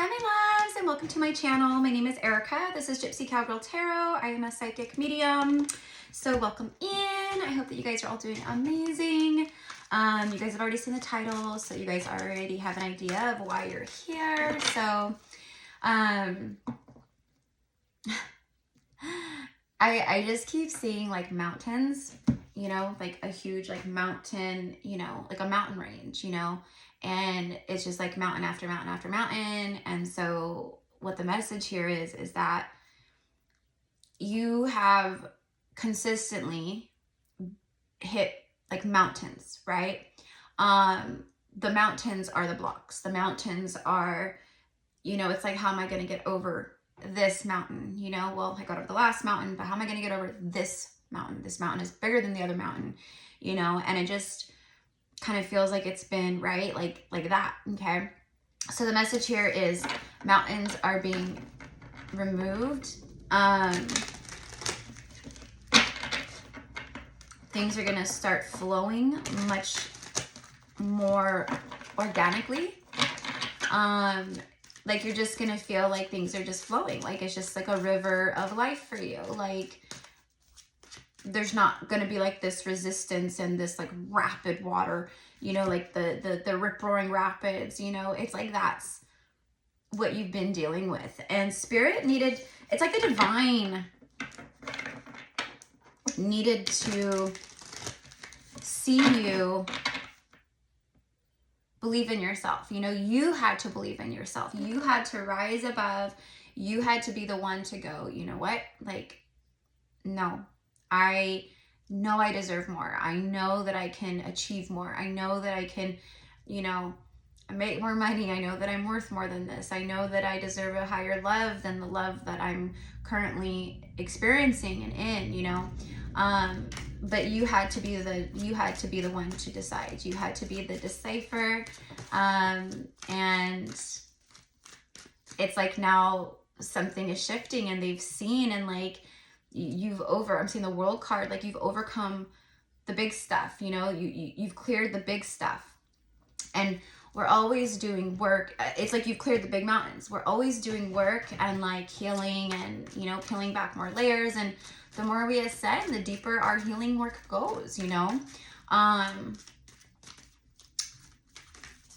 Hi my loves and welcome to my channel. My name is Erica. This is GypsyCowgirlTarot. I am a psychic medium. So welcome in. I hope that you guys are all doing amazing. You guys have already seen the title, so you guys already have an idea of why you're here. So I just keep seeing like mountains, you know, like a huge like mountain, you know, like a mountain range, you know, and it's just like mountain after mountain after mountain. And so what the message here is that you have consistently hit like mountains, right? The mountains are the blocks. The mountains are, you know, it's like, how am I going to get over this mountain? You know, well, I got over the last mountain, but how am I going to get over this mountain? This mountain is bigger than the other mountain, you know, and it just kind of feels like it's been, right, like that. Okay, so the message here is mountains are being removed. Things are gonna start flowing much more organically. Like you're just gonna feel like things are just flowing, like it's just like a river of life for you. Like there's not going to be like this resistance and this like rapid water, you know, like the rip-roaring rapids, you know. It's like that's what you've been dealing with. And spirit needed, it's like the divine needed to see you believe in yourself. You know, you had to believe in yourself. You had to rise above. You had to be the one to go, you know what, like, no, I know I deserve more. I know that I can achieve more. I know that I can, you know, make more money. I know that I'm worth more than this. I know that I deserve a higher love than the love that I'm currently experiencing and in, you know. But you had to be the one to decide. You had to be the decipher. And it's like now something is shifting and they've seen, and like I'm seeing the World card, like you've overcome the big stuff, you know, you've cleared the big stuff. And we're always doing work. It's like you've cleared the big mountains. We're always doing work and like healing and, you know, peeling back more layers. And the more we ascend, the deeper our healing work goes, you know.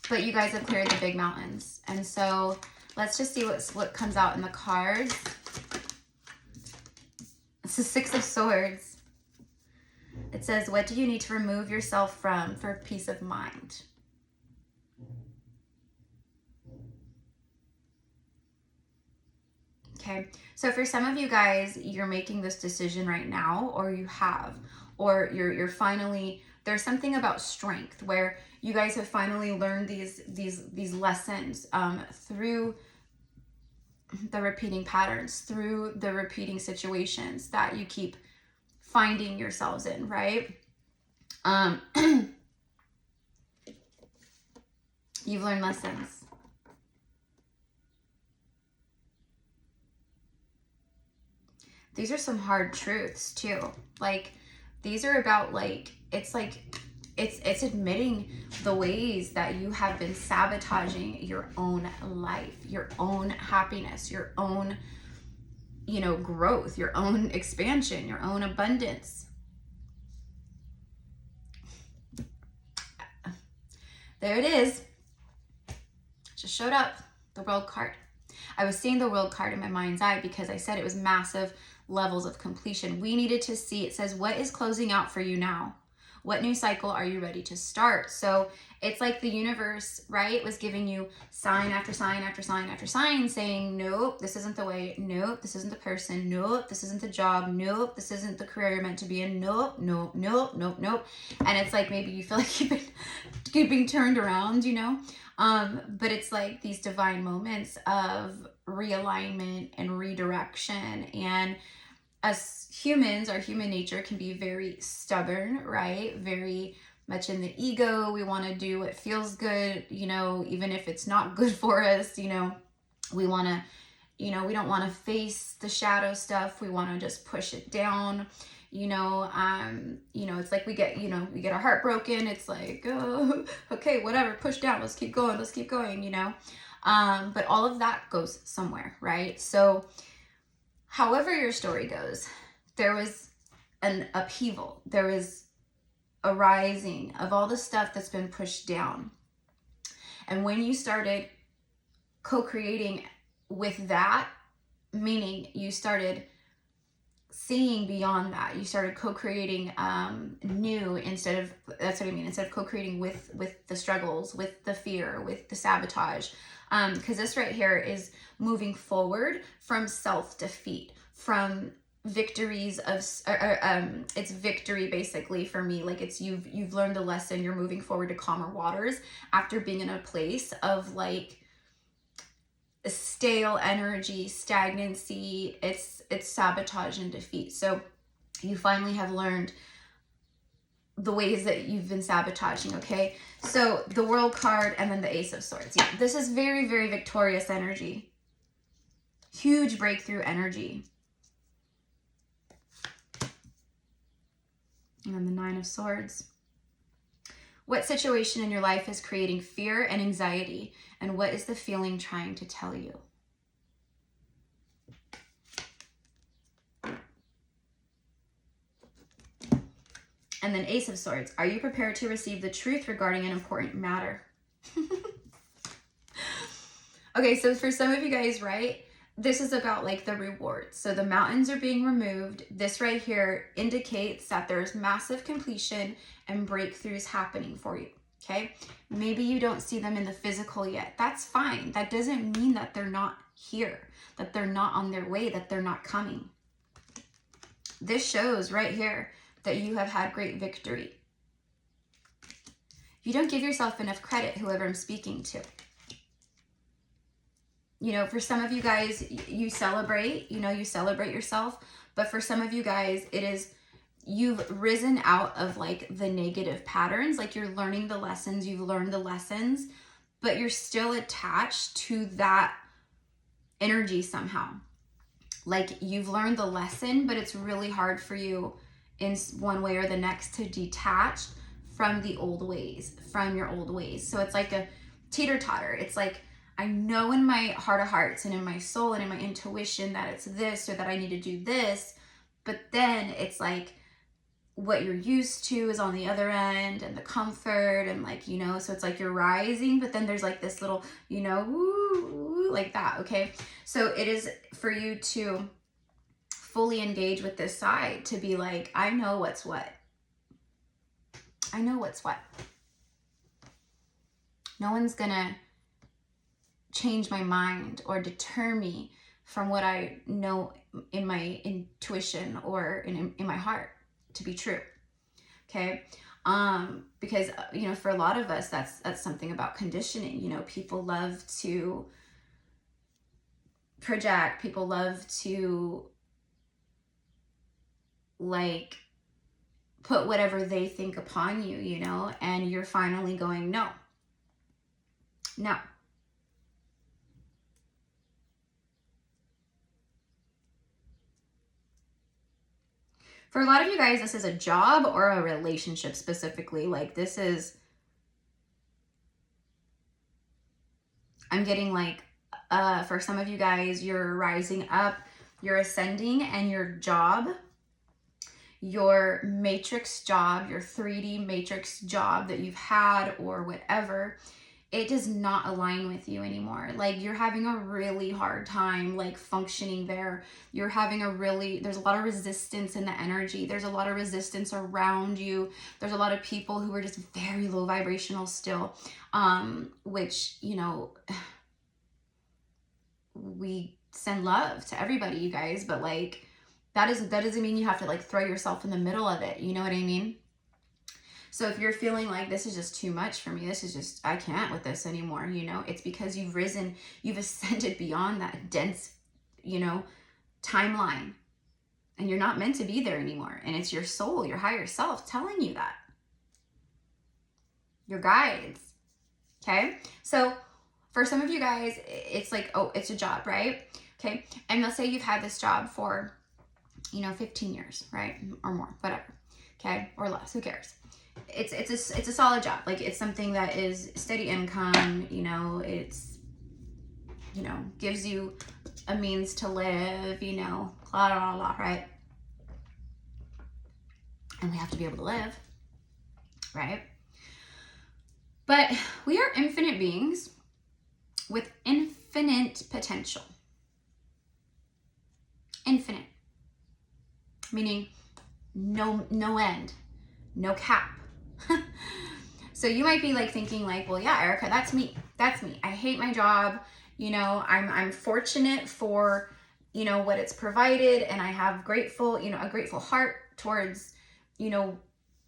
But you guys have cleared the big mountains. And so let's just see what comes out in the cards. It's the Six of Swords. It says, what do you need to remove yourself from for peace of mind? Okay, so for some of you guys, you're making this decision right now, or you have, or you're finally, there's something about strength where you guys have finally learned these lessons through the repeating patterns, through the repeating situations that you keep finding yourselves in, right? You've learned lessons. These are some hard truths too. Like these are about like, it's admitting the ways that you have been sabotaging your own life, your own happiness, your own, you know, growth, your own expansion, your own abundance. There it is. Just showed up, the World card. I was seeing the World card in my mind's eye because I said it was massive levels of completion. We needed to see, it says, what is closing out for you now? What new cycle are you ready to start? So it's like the universe, right, was giving you sign after sign after sign after sign saying, nope, this isn't the way. Nope, this isn't the person. Nope, this isn't the job. Nope, this isn't the career you're meant to be in. Nope, nope, nope, nope, nope. And it's like maybe you feel like you've been turned around, you know? But it's like these divine moments of realignment and redirection. And as humans, our human nature can be very stubborn, right? Very much in the ego. We want to do what feels good, you know, even if it's not good for us, you know. We want to, you know, we don't want to face the shadow stuff. We want to just push it down, you know. It's like we get our heart broken. It's like, oh, okay, whatever, push down. Let's keep going, you know. But all of that goes somewhere, right? So however your story goes, there was an upheaval. There was a rising of all the stuff that's been pushed down. And when you started co-creating with that, meaning you started seeing beyond that, you started co-creating new instead of, that's what I mean, instead of co-creating with the struggles, with the fear, with the sabotage, because this right here is moving forward from self-defeat, from victories of it's victory basically for me. Like it's you've learned a lesson, you're moving forward to calmer waters after being in a place of like stale energy, stagnancy, it's sabotage and defeat. So you finally have learned the ways that you've been sabotaging, okay? So the World card and then the Ace of Swords. Yeah, this is very, very victorious energy. Huge breakthrough energy. And then the Nine of Swords. What situation in your life is creating fear and anxiety? And what is the feeling trying to tell you? And then Ace of Swords. Are you prepared to receive the truth regarding an important matter? Okay, so for some of you guys, right, this is about like the rewards. So the mountains are being removed. This right here indicates that there's massive completion and breakthroughs happening for you, okay? Maybe you don't see them in the physical yet. That's fine. That doesn't mean that they're not here, that they're not on their way, that they're not coming. This shows right here that you have had great victory. You don't give yourself enough credit, whoever I'm speaking to. You know, for some of you guys, you celebrate, you know, you celebrate yourself. But for some of you guys, it is, you've risen out of like the negative patterns. Like you're learning the lessons, you've learned the lessons, but you're still attached to that energy somehow. Like you've learned the lesson, but it's really hard for you in one way or the next to detach from the old ways, from your old ways. So it's like a teeter-totter. It's like, I know in my heart of hearts and in my soul and in my intuition that it's this or that I need to do this, but then it's like what you're used to is on the other end and the comfort and like, you know, so it's like you're rising, but then there's like this little, you know, woo, like that, okay? So it is for you to fully engage with this side, to be like, I know what's what. I know what's what. No one's gonna change my mind or deter me from what I know in my intuition or in my heart to be true, okay? Because, you know, for a lot of us, that's something about conditioning. You know, people love to project, people love to like put whatever they think upon you, you know, and you're finally going, no. For a lot of you guys, this is a job or a relationship specifically. Like this is, I'm getting like, for some of you guys, you're rising up, you're ascending, and your job, your matrix job, your 3D matrix job that you've had or whatever, it does not align with you anymore. Like you're having a really hard time like functioning there. You're having there's a lot of resistance in the energy. There's a lot of resistance around you. There's a lot of people who are just very low vibrational still, which, you know, we send love to everybody, you guys, but like, that doesn't mean you have to like throw yourself in the middle of it. You know what I mean? So if you're feeling like this is just too much for me, this is just, I can't with this anymore, you know, it's because you've risen, you've ascended beyond that dense, you know, timeline, and you're not meant to be there anymore. And it's your soul, your higher self telling you that. Your guides. Okay. So for some of you guys, it's like, oh, it's a job, right? Okay. And let's say you've had this job for, you know, 15 years, right? Or more, whatever. Okay. Or less, who cares? It's a solid job. Like it's something that is steady income, you know, it's you know, gives you a means to live, you know, blah, blah, blah, right? And we have to be able to live, right? But we are infinite beings with infinite potential. Infinite. Meaning no end, no cap. So you might be like thinking like, well, yeah, Erica, that's me. That's me. I hate my job. You know, I'm fortunate for, you know, what it's provided, and I have grateful, you know, a grateful heart towards, you know,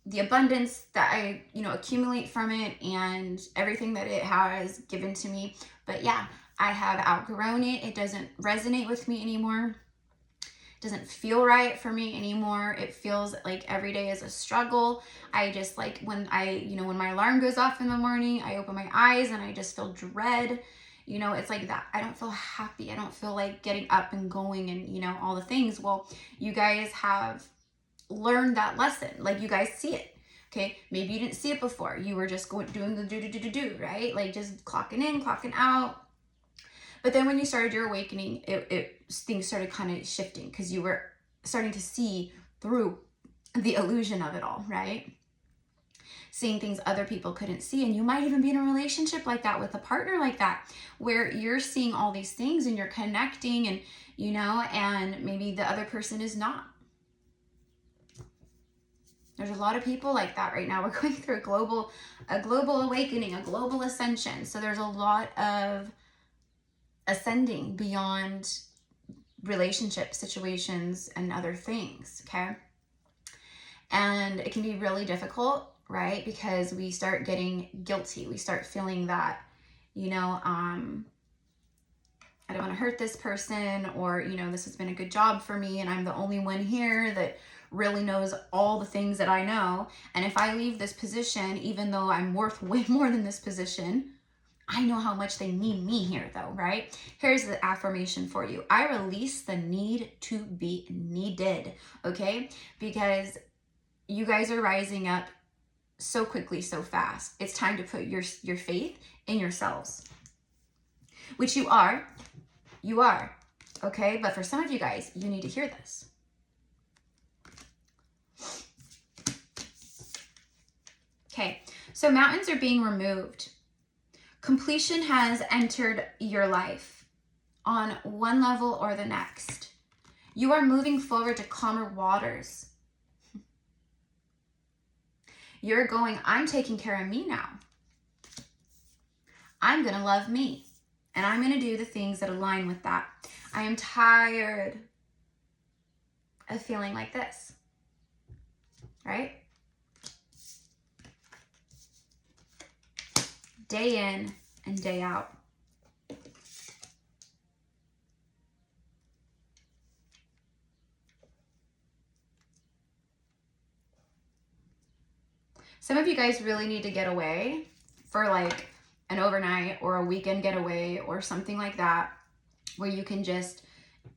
the abundance that I, you know, accumulate from it and everything that it has given to me. But yeah, I have outgrown it. It doesn't resonate with me anymore. Doesn't feel right for me anymore. It feels like every day is a struggle. I just like when when my alarm goes off in the morning, I open my eyes and I just feel dread. You know, it's like that. I don't feel happy. I don't feel like getting up and going and, you know, all the things. Well, you guys have learned that lesson. Like, you guys see it. Okay, maybe you didn't see it before. You were just doing the do, right? Like just clocking in, clocking out. But then when you started your awakening, things started kind of shifting because you were starting to see through the illusion of it all, right? Seeing things other people couldn't see. And you might even be in a relationship like that with a partner like that, where you're seeing all these things and you're connecting and, you know, and maybe the other person is not. There's a lot of people like that right now. We're going through a global awakening, a global ascension. So there's a lot of ascending beyond relationship situations and other things, okay? And it can be really difficult, right? Because we start getting guilty. We start feeling that, you know, I don't want to hurt this person, or, you know, this has been a good job for me and I'm the only one here that really knows all the things that I know. And if I leave this position, even though I'm worth way more than this position, I know how much they need me here though, right? Here's the affirmation for you. I release the need to be needed, okay? Because you guys are rising up so quickly, so fast. It's time to put your faith in yourselves, which you are, okay? But for some of you guys, you need to hear this. Okay, so mountains are being removed. Completion has entered your life on one level or the next. You are moving forward to calmer waters. You're going, I'm taking care of me now. I'm going to love me. And I'm going to do the things that align with that. I am tired of feeling like this. Right? Day in and day out. Some of you guys really need to get away for like an overnight or a weekend getaway or something like that, where you can just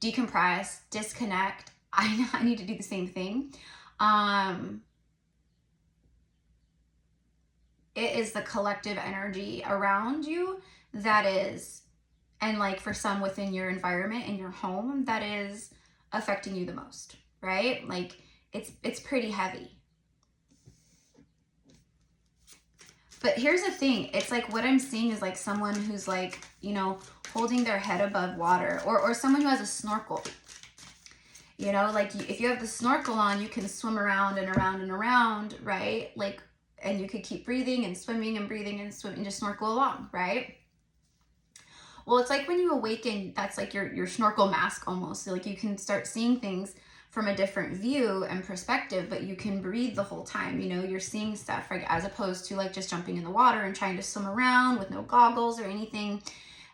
decompress, disconnect. I need to do the same thing. It is the collective energy around you that is, and like for some within your environment in your home, that is affecting you the most, right? Like it's pretty heavy. But here's the thing, it's like what I'm seeing is like someone who's like, you know, holding their head above water, or someone who has a snorkel. You know, like if you have the snorkel on, you can swim around and around and around, right? Like, and you could keep breathing and swimming and breathing and swimming and just snorkel along, right? Well, it's like when you awaken, that's like your snorkel mask almost. So like you can start seeing things from a different view and perspective, but you can breathe the whole time. You know, you're seeing stuff, right? As opposed to like just jumping in the water and trying to swim around with no goggles or anything.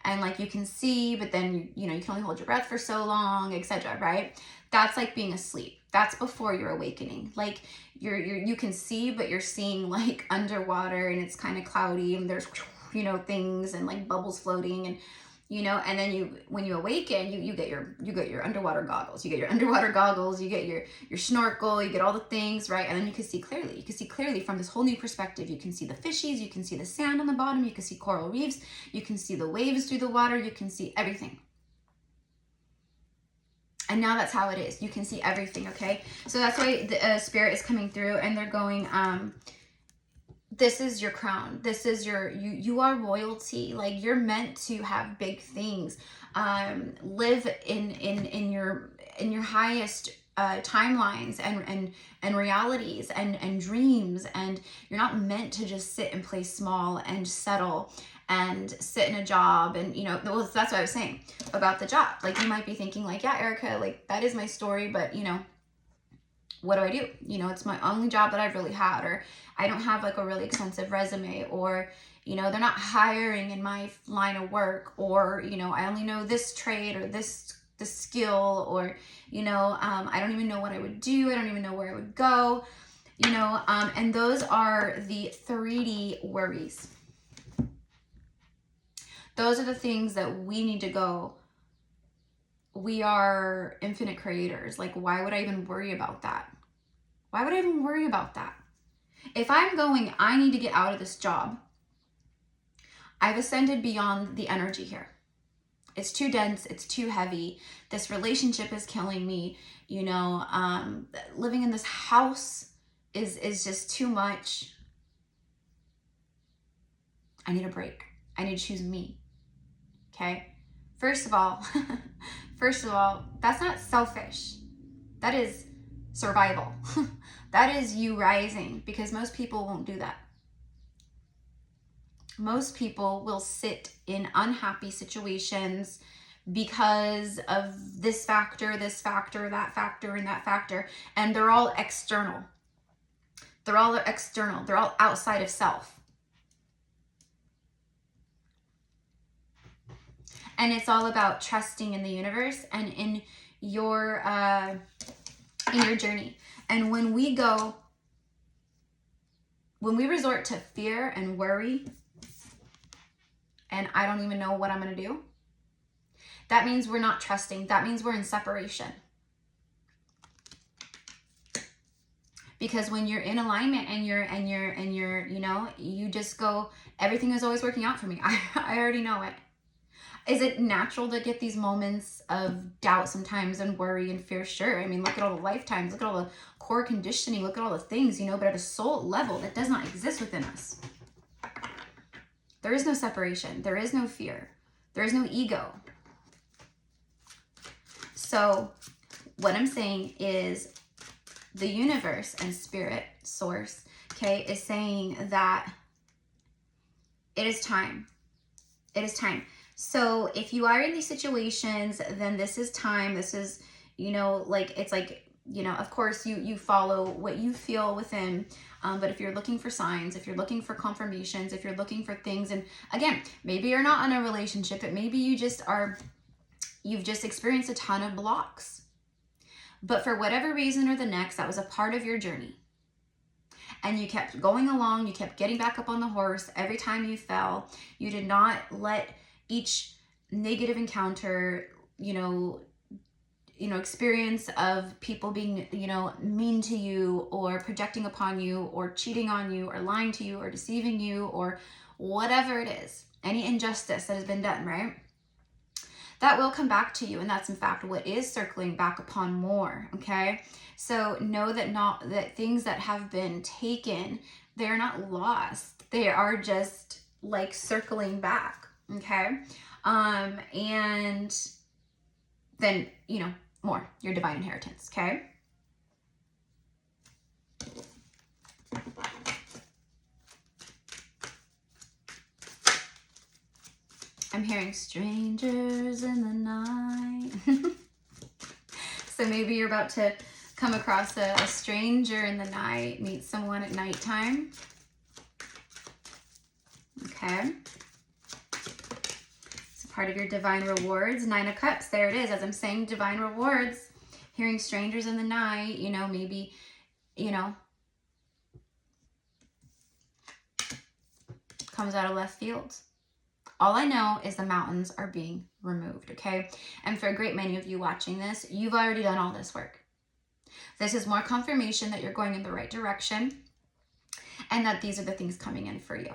And like you can see, but then you know, you can only hold your breath for so long, etc., right? That's like being asleep. That's before you're awakening. Like you can see, but you're seeing like underwater and it's kind of cloudy and there's, you know, things and like bubbles floating and, you know, and then when you awaken, you get your underwater goggles, you get your snorkel, you get all the things, right? And then you can see clearly. You can see clearly from this whole new perspective. You can see the fishies, you can see the sand on the bottom, you can see coral reefs, you can see the waves through the water, you can see everything. And now that's how it is. You can see everything, okay? So that's why the spirit is coming through, and they're going, this is your crown. This is you are royalty. Like, you're meant to have big things. Live in your highest timelines and realities and dreams. And you're not meant to just sit and play small and settle and sit in a job. And, you know, well, that's what I was saying about the job. Like, you might be thinking like, yeah, Erica, like, that is my story, but, you know, what do? You know, it's my only job that I've really had, or I don't have like a really extensive resume, or, you know, they're not hiring in my line of work, or, you know, I only know this trade or this skill, or, you know, I don't even know what I would do. I don't even know where I would go, you know, and those are the 3D worries. Those are the things that we need to go. We are infinite creators. Like, why would I even worry about that? Why would I even worry about that? If I'm going, I need to get out of this job. I've ascended beyond the energy here. It's too dense. It's too heavy. This relationship is killing me. You know, living in this house is just too much. I need a break. I need to choose me. Okay? First of all, that's not selfish. That is survival. That is you rising, because most people won't do that. Most people will sit in unhappy situations because of this factor, that factor, and that factor, and they're all external. They're all external. They're all outside of self. And it's all about trusting in the universe and in your journey. And when we resort to fear and worry, and I don't even know what I'm going to do, that means we're not trusting. That means we're in separation. Because when you're in alignment and you're, you know, you just go, everything is always working out for me. I already know it. Is it natural to get these moments of doubt sometimes, and worry and fear? Sure. I mean, look at all the lifetimes, look at all the core conditioning, look at all the things, you know, but at a soul level, that does not exist within us. There is no separation. There is no fear. There is no ego. So what I'm saying is the universe and spirit source, okay, is saying that it is time. It is time. So if you are in these situations, then this is time. This is, you know, like, it's like, you know, of course you follow what you feel within. But if you're looking for signs, if you're looking for confirmations, if you're looking for things, and again, maybe you're not in a relationship, but maybe you've just experienced a ton of blocks. But for whatever reason or the next, that was a part of your journey. And you kept going along, you kept getting back up on the horse. Every time you fell, you did not let each negative encounter, you know, experience of people being, you know, mean to you, or projecting upon you, or cheating on you, or lying to you, or deceiving you, or whatever it is, any injustice that has been done, right? That will come back to you, and that's in fact what is circling back upon more, okay? So know that things that have been taken, they're not lost. They are just like circling back, okay? And then, you know, more, your divine inheritance, okay? I'm hearing strangers in the night. So maybe you're about to come across a stranger in the night, meet someone at nighttime. Okay. It's a part of your divine rewards. 9 of Cups, there it is. As I'm saying, divine rewards. Hearing strangers in the night, you know, maybe, you know, comes out of left field. All I know is the mountains are being removed, okay? And for a great many of you watching this, you've already done all this work. This is more confirmation that you're going in the right direction and that these are the things coming in for you.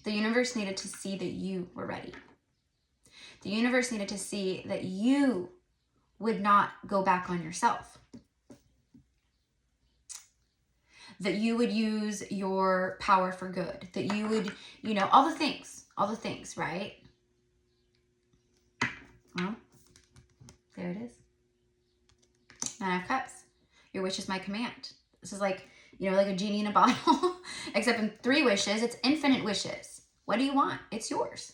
The universe needed to see that you were ready. The universe needed to see that you would not go back on yourself. That you would use your power for good. That you would, you know, all the things, right? Well, there it is. 9 of Cups. Your wish is my command. This is like, you know, like a genie in a bottle, except in 3 wishes, it's infinite wishes. What do you want? It's yours.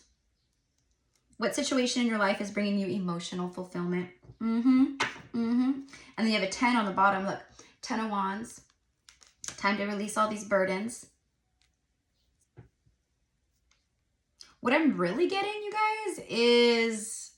What situation in your life is bringing you emotional fulfillment? And then you have a 10 on the bottom. Look, 10 of Wands. Time to release all these burdens. What I'm really getting, you guys, is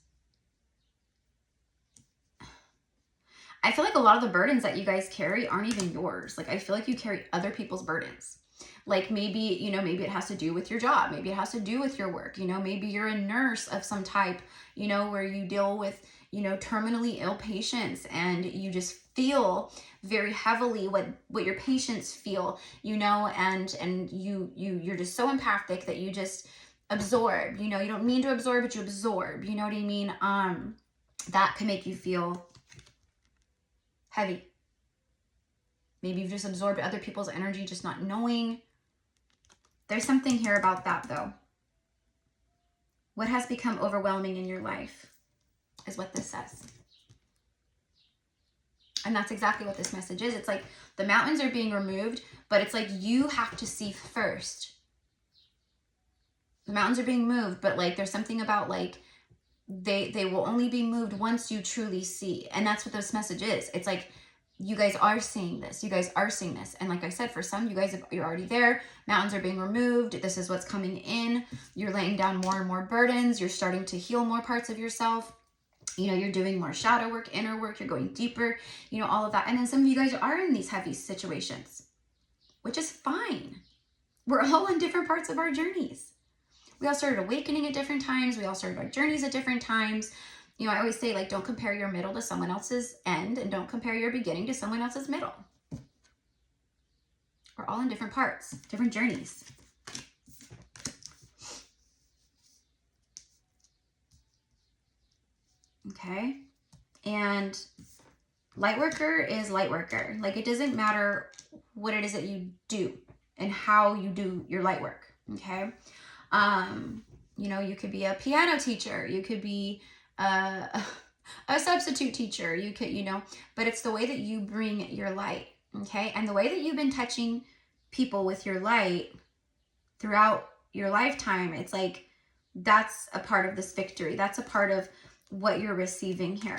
I feel like a lot of the burdens that you guys carry aren't even yours. Like, I feel like you carry other people's burdens. Like maybe, you know, maybe it has to do with your job. Maybe it has to do with your work. You know, maybe you're a nurse of some type, you know, where you deal with, you know, terminally ill patients and you just feel very heavily what your patients feel, you know, and you're just so empathic that you just absorb, you know, you don't mean to absorb, but you absorb, you know what I mean? That can make you feel heavy. Maybe you've just absorbed other people's energy, just not knowing. There's something here about that though. What has become overwhelming in your life is what this says. And that's exactly what this message is. It's like the mountains are being removed, but it's like you have to see first. The mountains are being moved, but like there's something about like they will only be moved once you truly see. And that's what this message is. It's like you guys are seeing this. You guys are seeing this. And like I said, for some, you guys, you're already there. Mountains are being removed. This is what's coming in. You're laying down more and more burdens. You're starting to heal more parts of yourself. You know, you're doing more shadow work, inner work. You're going deeper, you know, all of that. And then some of you guys are in these heavy situations, which is fine. We're all in different parts of our journeys. We all started awakening at different times. We all started our journeys at different times. You know, I always say, like, don't compare your middle to someone else's end and don't compare your beginning to someone else's middle. We're all in different parts, different journeys. Okay. And light worker is light worker. Like, it doesn't matter what it is that you do and how you do your light work. Okay. You know, you could be a piano teacher. You could be a substitute teacher, you could, you know, but it's the way that you bring your light, okay? And the way that you've been touching people with your light throughout your lifetime, it's like, that's a part of this victory. That's a part of what you're receiving here.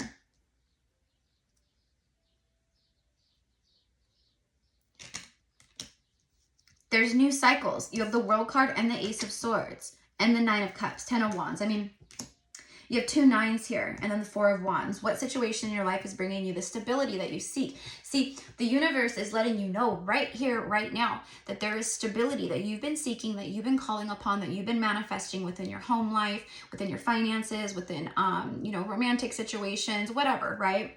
There's new cycles. You have the World card and the Ace of Swords and the 9 of Cups, 10 of Wands. I mean, you have 2 9s here and then the 4 of Wands. What situation in your life is bringing you the stability that you seek? See, the universe is letting you know right here, right now, that there is stability that you've been seeking, that you've been calling upon, that you've been manifesting within your home life, within your finances, within, you know, romantic situations, whatever, right?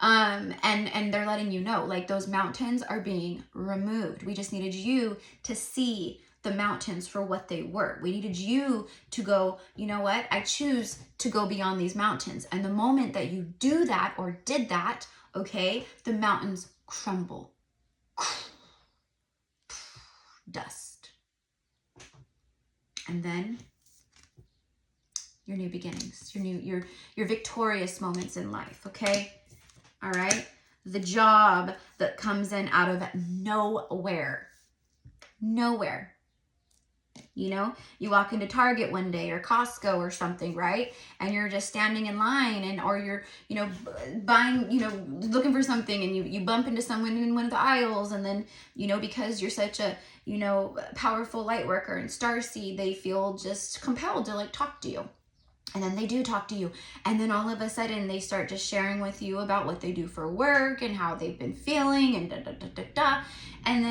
And they're letting you know, like, those mountains are being removed. We just needed you to see the mountains for what they were. We needed you to go, you know what? I choose to go beyond these mountains. And the moment that you do that or did that, okay, the mountains crumble. Dust. And then your new beginnings, your victorious moments in life, okay? All right? The job that comes in out of nowhere. Nowhere. You know, you walk into Target one day or Costco or something, right? And you're just standing in line and, or you're, you know, buying, you know, looking for something and you bump into someone in one of the aisles. And then, you know, because you're such a, you know, powerful light worker and starseed, they feel just compelled to like talk to you. And then they do talk to you. And then all of a sudden they start just sharing with you about what they do for work and how they've been feeling and da da da da da. And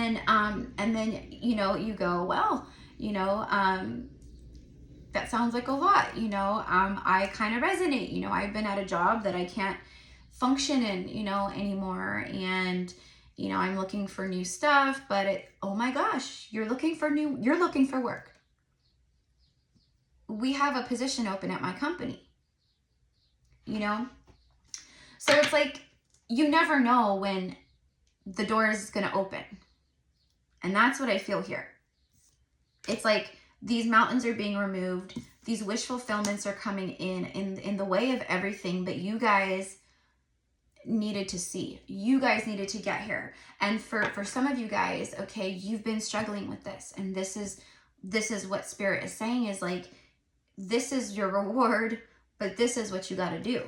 then, you know, you go, well, you know, that sounds like a lot, you know, I kind of resonate, you know, I've been at a job that I can't function in, you know, anymore. And, you know, I'm looking for new stuff, but oh my gosh, you're looking for work. We have a position open at my company, you know? So it's like, you never know when the door is going to open. And that's what I feel here. It's like these mountains are being removed. These wish fulfillments are coming in the way of everything, but you guys needed to see. You guys needed to get here. And for some of you guys, okay, you've been struggling with this. And this is what Spirit is saying, is like, this is your reward, but this is what you got to do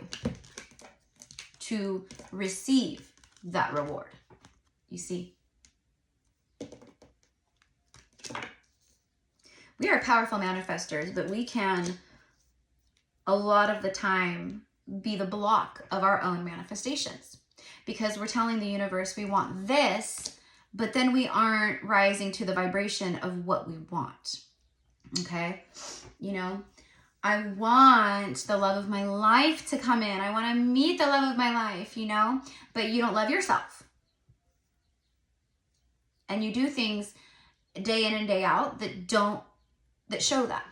to receive that reward. You see? We are powerful manifestors, but we can, a lot of the time, be the block of our own manifestations, because we're telling the universe we want this, but then we aren't rising to the vibration of what we want. Okay? You know, I want the love of my life to come in. I want to meet the love of my life, you know, but you don't love yourself. And you do things day in and day out that show that.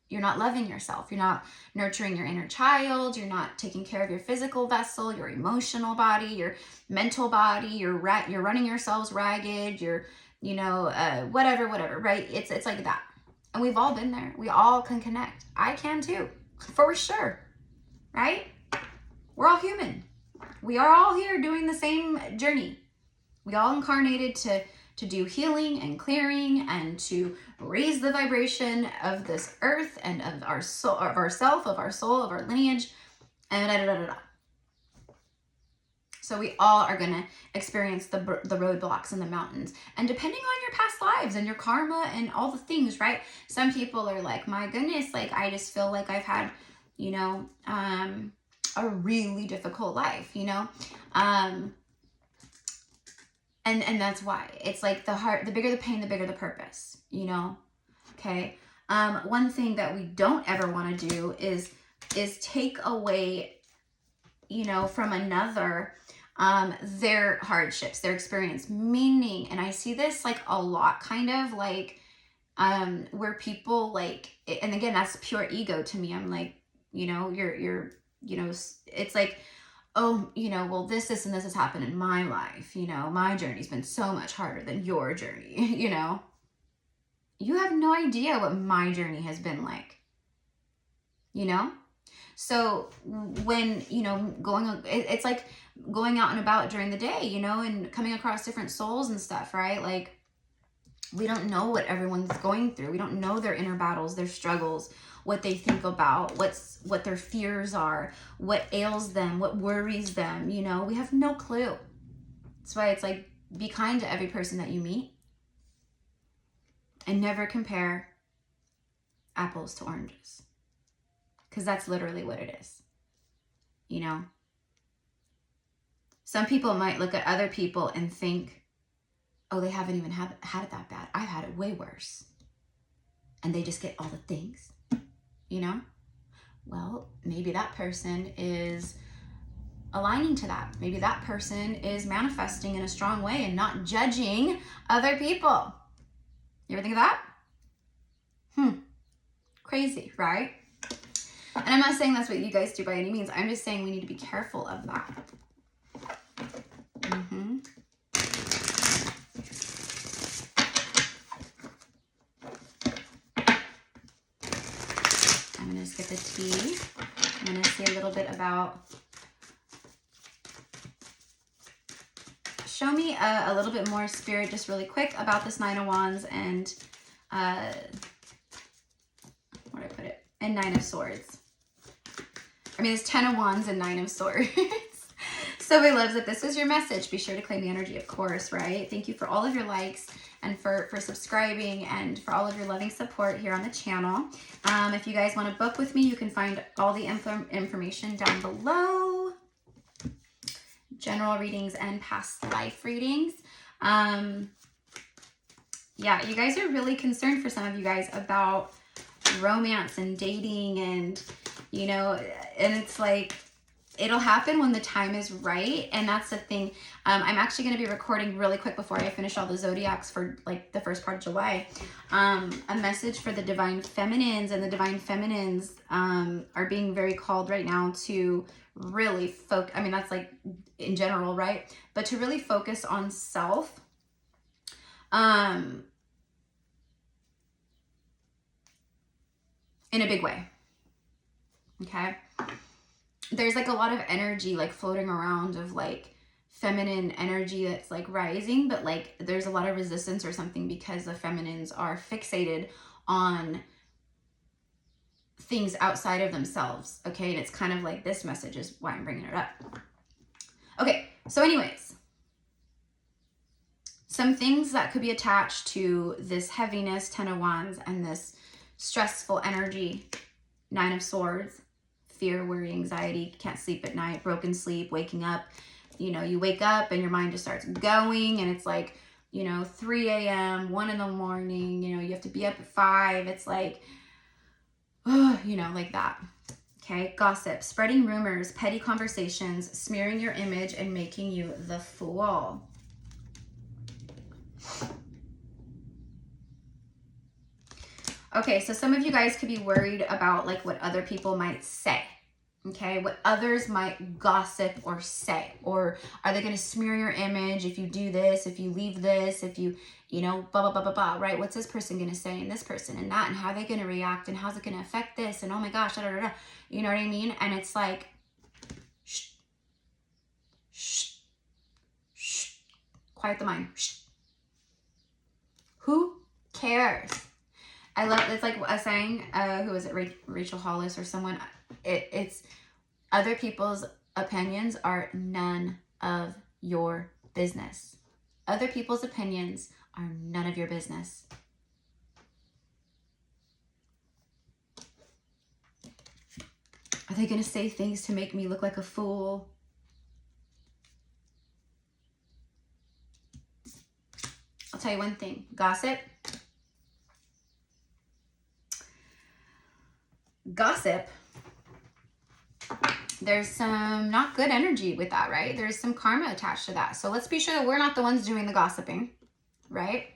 You're not loving yourself. You're not nurturing your inner child. You're not taking care of your physical vessel, your emotional body, your mental body. You're running yourselves ragged. You're, you know, whatever, right? It's like that. And we've all been there. We all can connect. I can too, for sure, right? We're all human. We are all here doing the same journey. We all incarnated to do healing and clearing and to raise the vibration of this earth and of our soul, of ourself, of our soul, of our lineage, and da da da da. So we all are going to experience the roadblocks and the mountains. And depending on your past lives and your karma and all the things, right? Some people are like, my goodness, like, I just feel like I've had, you know, a really difficult life, you know? And that's why. It's like the bigger the pain, the bigger the purpose, you know? Okay? One thing that we don't ever want to do is take away, you know, from another their hardships, their experience, meaning, and I see this like a lot, kind of like where people like, and again, that's pure ego to me. I'm like, you know, you're you know, it's like, oh, you know, well, this and this has happened in my life, you know, my journey's been so much harder than your journey. You know, you have no idea what my journey has been like, you know? So when, you know, it's like going out and about during the day, you know, and coming across different souls and stuff, right? Like, we don't know what everyone's going through. We don't know their inner battles, their struggles, what they think about, what their fears are, what ails them, what worries them, you know? We have no clue. That's why it's like, be kind to every person that you meet and never compare apples to oranges. Because that's literally what it is, you know? Some people might look at other people and think, oh, they haven't even had it that bad. I've had it way worse. And they just get all the things, you know? Well, maybe that person is aligning to that. Maybe that person is manifesting in a strong way and not judging other people. You ever think of that? Crazy, right? And I'm not saying that's what you guys do by any means. I'm just saying we need to be careful of that. I'm going to skip the tea. I'm going to say a little bit about... Show me a little bit more, Spirit, just really quick, about this Nine of Wands and... where did I put it? And Nine of Swords. I mean, it's 10 of Wands and 9 of Swords. So we loves it. This is your message. Be sure to claim the energy, of course, right? Thank you for all of your likes and for subscribing and for all of your loving support here on the channel. If you guys want to book with me, you can find all the information down below. General readings and past life readings. Yeah, you guys are really concerned, for some of you guys, about romance and dating, and you know, and it's like, it'll happen when the time is right. And that's the thing. I'm actually going to be recording really quick before I finish all the zodiacs for like the first part of July, a message for the divine feminines, and the divine feminines are being very called right now to really focus. I mean, that's like in general, right? But to really focus on self. In a big way. Okay. There's like a lot of energy like floating around of like feminine energy that's like rising, but like there's a lot of resistance or something because the feminines are fixated on things outside of themselves. Okay. And it's kind of like, this message is why I'm bringing it up. Okay. So anyways, some things that could be attached to this heaviness, 10 of Wands, and this stressful energy, 9 of Swords, fear, worry, anxiety, can't sleep at night, broken sleep, waking up. You know, you wake up and your mind just starts going, and it's like, you know, 3 a.m., 1 in the morning, you know, you have to be up at 5. It's like, oh, you know, like that. Okay. Gossip, spreading rumors, petty conversations, smearing your image, and making you the fool. Okay, so some of you guys could be worried about like what other people might say. Okay, what others might gossip or say, or are they going to smear your image if you do this, if you leave this, if you, you know, blah, blah, blah, blah, blah, right? What's this person going to say, and this person and that, and how are they going to react, and how's it going to affect this, and oh my gosh, da, da, da, da. You know what I mean? And it's like, shh, shh, shh, quiet the mind. Shh. Who cares? I love, it's like a saying, who was it, Rachel Hollis or someone, it's other people's opinions are none of your business. Other people's opinions are none of your business. Are they going to say things to make me look like a fool? I'll tell you one thing, gossip. Gossip, there's some not good energy with that, right? There's some karma attached to that. So let's be sure that we're not the ones doing the gossiping, right?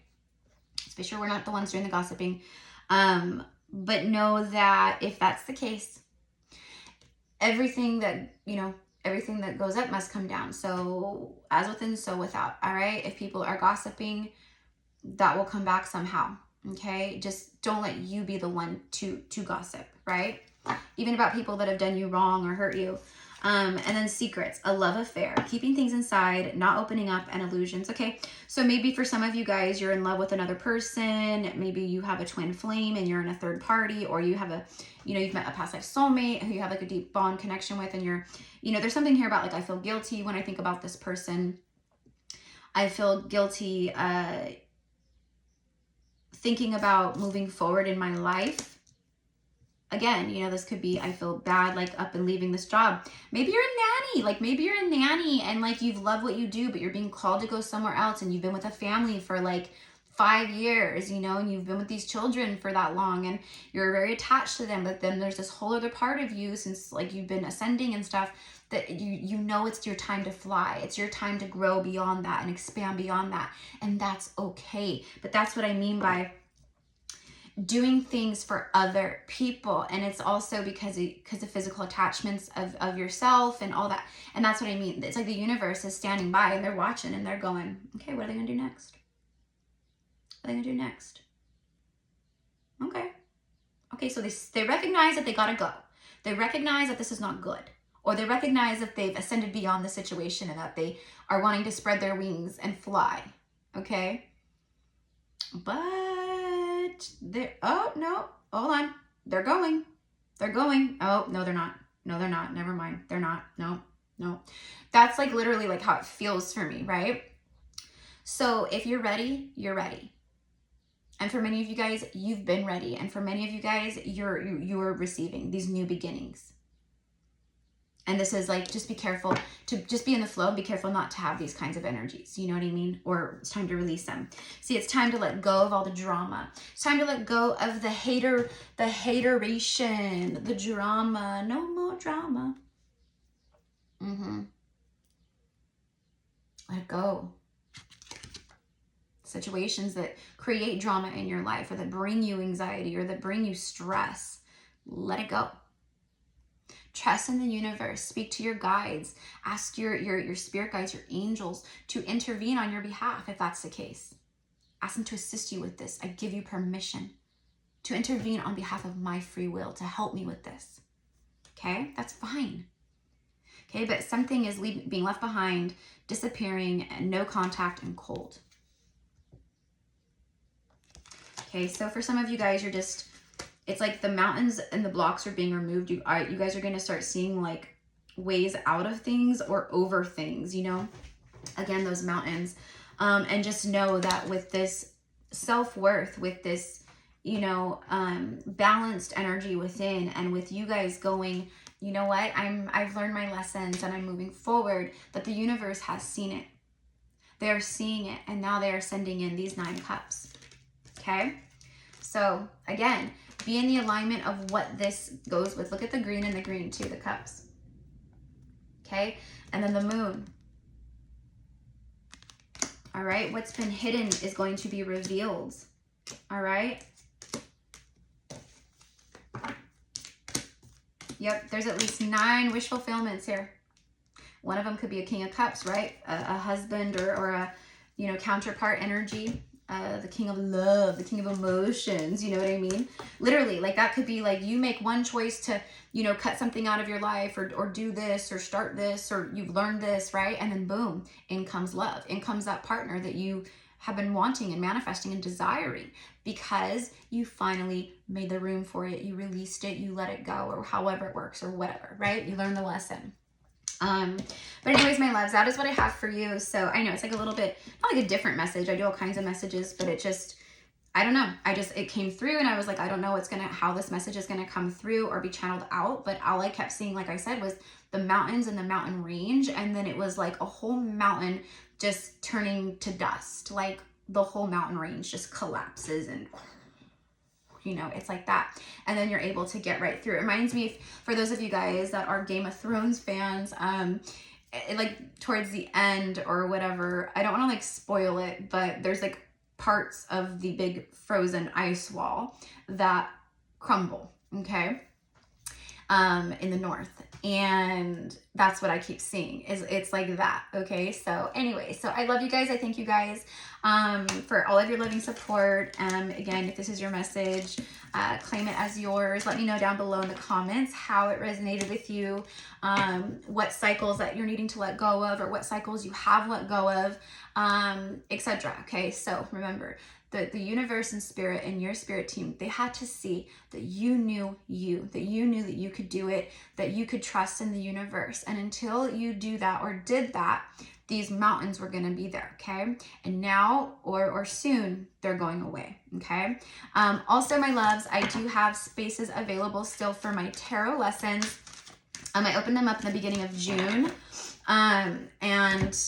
Let's be sure we're not the ones doing the gossiping. But know that if that's the case, everything that, you know, everything that goes up must come down. So as within, so without, all right? If people are gossiping, that will come back somehow. Okay, just don't let you be the one to gossip, right? Even about people that have done you wrong or hurt you. And then secrets, a love affair, keeping things inside, not opening up, and illusions. Okay, so maybe for some of you guys, you're in love with another person. Maybe you have a twin flame and you're in a third party, or you have a, you know, you've met a past life soulmate who you have like a deep bond connection with, and you're, you know, there's something here about like, I feel guilty when I think about this person. I feel guilty, thinking about moving forward in my life. Again, you know, this could be, I feel bad, like up and leaving this job. Maybe you're a nanny, like maybe you're a nanny and like you've loved what you do, but you're being called to go somewhere else, and you've been with a family for like 5 years, you know, and you've been with these children for that long, and you're very attached to them. But then there's this whole other part of you, since like you've been ascending and stuff, that you know it's your time to fly. It's your time to grow beyond that and expand beyond that. And that's okay. But that's what I mean by doing things for other people. And it's also because of physical attachments of yourself and all that. And that's what I mean. It's like the universe is standing by and they're watching and they're going, okay, what are they going to do next? What are they going to do next? Okay. Okay, so they recognize that they got to go. They recognize that this is not good. Or they recognize that they've ascended beyond the situation and that they are wanting to spread their wings and fly. Okay? But they're, oh, no, hold on. They're going. They're going. Oh, no, they're not. No, they're not. Never mind. They're not. No, no. That's like literally like how it feels for me, right? So if you're ready, you're ready. And for many of you guys, you've been ready. And for many of you guys, you're receiving these new beginnings. And this is like, just be careful to just be in the flow. Be careful not to have these kinds of energies. You know what I mean? Or it's time to release them. See, it's time to let go of all the drama. It's time to let go of the hateration, the drama. No more drama. Let go. Situations that create drama in your life or that bring you anxiety or that bring you stress, let it go. Trust in the universe. Speak to your guides. Ask your spirit guides, your angels, to intervene on your behalf if that's the case. Ask them to assist you with this. I give you permission to intervene on behalf of my free will to help me with this. Okay? That's fine. Okay? But something is being left behind, disappearing, and no contact and cold. Okay? So for some of you guys, you're just... It's like the mountains and the blocks are being removed. You guys are going to start seeing like ways out of things or over things, you know, again, those mountains. And just know that with this self-worth, with this, you know, balanced energy within, and with you guys going, you know what, I've learned my lessons and I'm moving forward, that the universe has seen it. They're seeing it. And now they are sending in these 9 cups. Okay. So again, be in the alignment of what this goes with. Look at the green and the green too, the cups. Okay? And then the moon. All right? What's been hidden is going to be revealed. All right? Yep, there's at least 9 wish fulfillments here. One of them could be a King of Cups, right? A husband or a, you know, counterpart energy. The king of love, the king of emotions, you know what I mean? Literally, like that could be like you make one choice to, you know, cut something out of your life or do this or start this or you've learned this, right? And then boom, in comes love. In comes that partner that you have been wanting and manifesting and desiring because you finally made the room for it. You released it, you let it go, or however it works or whatever, right? You learned the lesson. But anyways, my loves, that is what I have for you. So I know it's like a little bit, not like a different message. I do all kinds of messages, but it just, I don't know. It came through and I was like, I don't know how this message is going to come through or be channeled out. But all I kept seeing, like I said, was the mountains and the mountain range. And then it was like a whole mountain just turning to dust. Like the whole mountain range just collapses and, you know, it's like that. And then you're able to get right through. It reminds me, for those of you guys that are Game of Thrones fans, like towards the end or whatever, I don't want to like spoil it, but there's like parts of the big frozen ice wall that crumble, okay, in the north. And that's what I keep seeing, is it's like that. Okay. So anyway, so I love you guys. I thank you guys for all of your loving support. Again, if this is your message, claim it as yours. Let me know down below in the comments how it resonated with you, what cycles that you're needing to let go of, or what cycles you have let go of, etc. Okay. So remember, the universe and spirit and your spirit team, they had to see that you knew that you could do it, that you could trust in the universe. And until you do that or did that, these mountains were going to be there. Okay. And now or soon they're going away. Okay. Also, my loves, I do have spaces available still for my tarot lessons. I opened them up in the beginning of June. And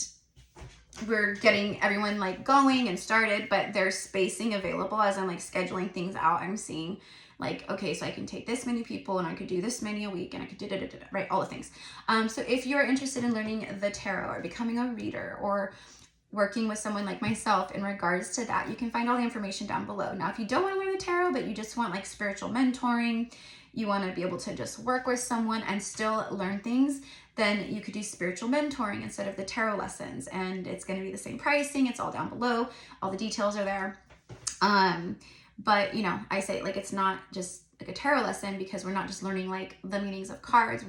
we're getting everyone like going and started, but there's spacing available as I'm like scheduling things out. I'm seeing like, okay, so I can take this many people and I could do this many a week and I could do right, all the things. So if you're interested in learning the tarot or becoming a reader or working with someone like myself in regards to that, you can find all the information down below. Now, if you don't want to learn the tarot, but you just want like spiritual mentoring, you want to be able to just work with someone and still learn things, then you could do spiritual mentoring instead of the tarot lessons. And it's going to be the same pricing. It's all down below. All the details are there. But you know, I say like, it's not just like a tarot lesson because we're not just learning like the meanings of cards.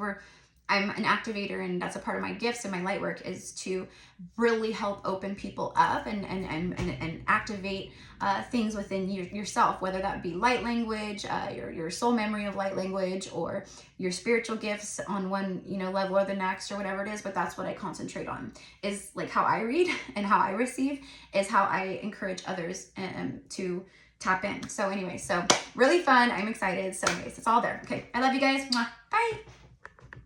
I'm an activator, and that's a part of my gifts and my light work is to really help open people up and activate things within yourself, whether that be light language, your soul memory of light language, or your spiritual gifts on one, you know, level or the next, or whatever it is. But that's what I concentrate on, is like how I read and how I receive is how I encourage others to tap in. So anyway, so really fun. I'm excited. So anyways, it's all there. Okay. I love you guys. Mwah. Bye.